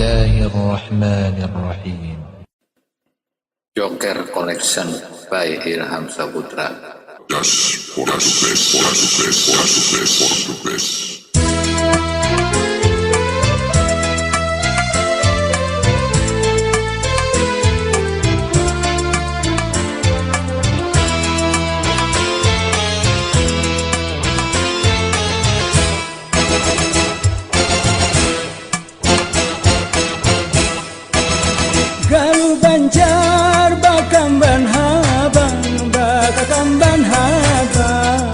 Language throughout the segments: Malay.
Bismillahirrahmanirrahim. Joker Collection by Ilham Saputra. Just for the best, for the best, for the best, for the best. Galuh Banjar bakamban habang, bakakamban habang,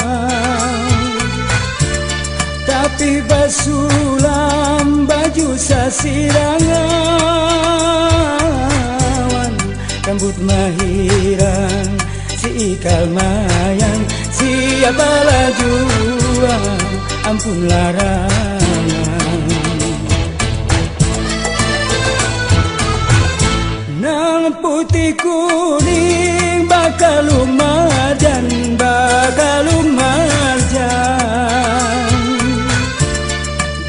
tapi basulam baju sasirangan, rambut mahiran si ikal mayang, siapa lajuan ampun larangan. Nang putih kuning bakal lumajan, bakal lumajan,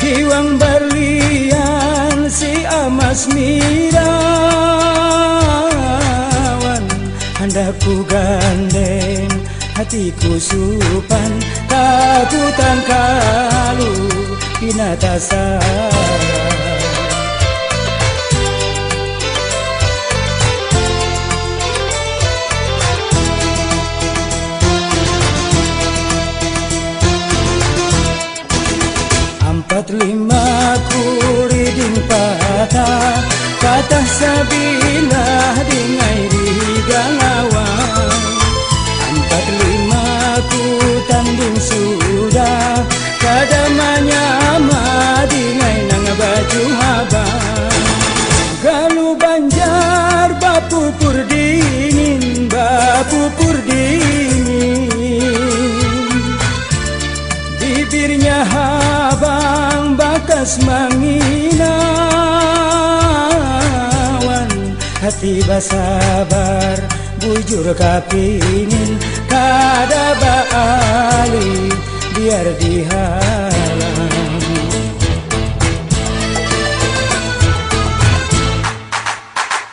giwang berlian si amas mirawan, hendak ku gandeng hatiku supan, takutan kalu pinatasan. Empat lima kuriding patah, patah sabilah dingai di galawang. Empat lima ku tanding sudah, kadamanya ama dingai nang baju habang. Galuh Banjar bapupur dingin, bapupur dingin, bibirnya habang bakas manginawan, hati basabar bujur kapingin, kada baali biar dihalang.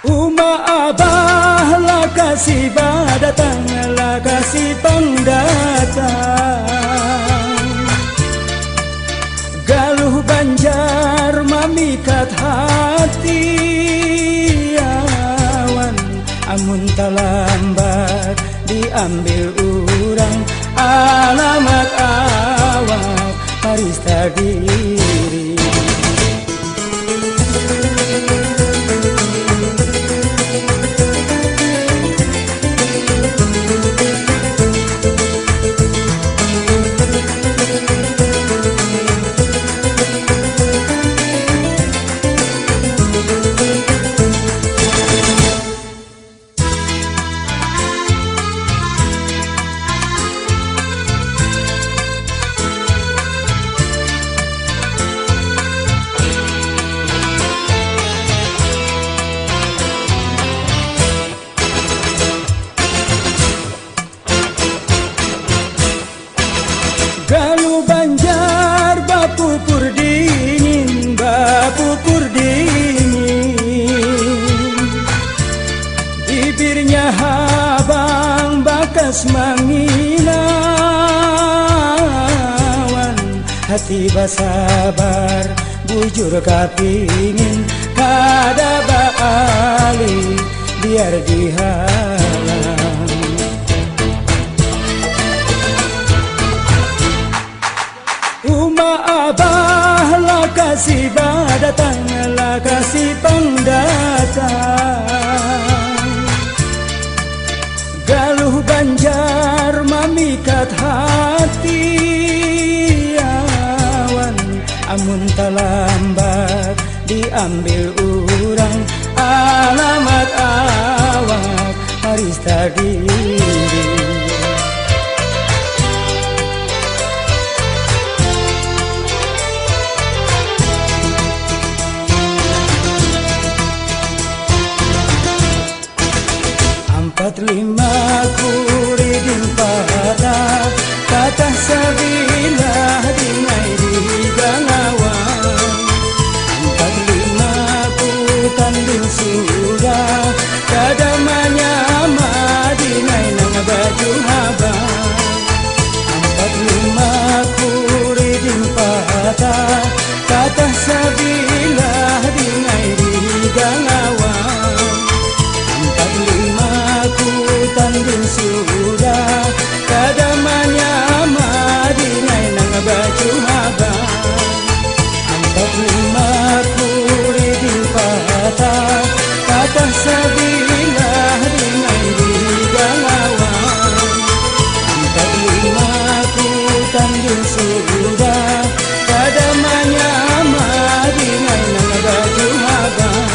Uma abah lah kasih badatang, lah kasih pangdatang. Galuh Banjar mamikat hati awan, amun talambat diambil urang, alamat awak parista diri. Galuh Banjar bapupur dingin, bapupur dingin, bibirnya habang bakas manginawan, hati basabar bujur kapingin, kada baali biar dihalang. Uma abah lah kasih badatang, lah kasih pangdatang. Galuh Banjar mamikat hati awan, amun talambat diambil urang, alamat awak parista diri. Empat lima kuriding patah, patah sabilah dingai di galawang. Empat lima patah, patah sabilah dingai di galawan. 45 ku tanding sudah, kadamanya madingai nang baju habang. 45 ku riding patah, patah sabilah dingai di galawan. 45 ku tanding sudah, kadamanya madingai nang baju habang.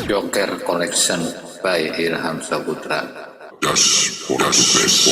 Joker Collection by Ilham Saputra. Das por the best,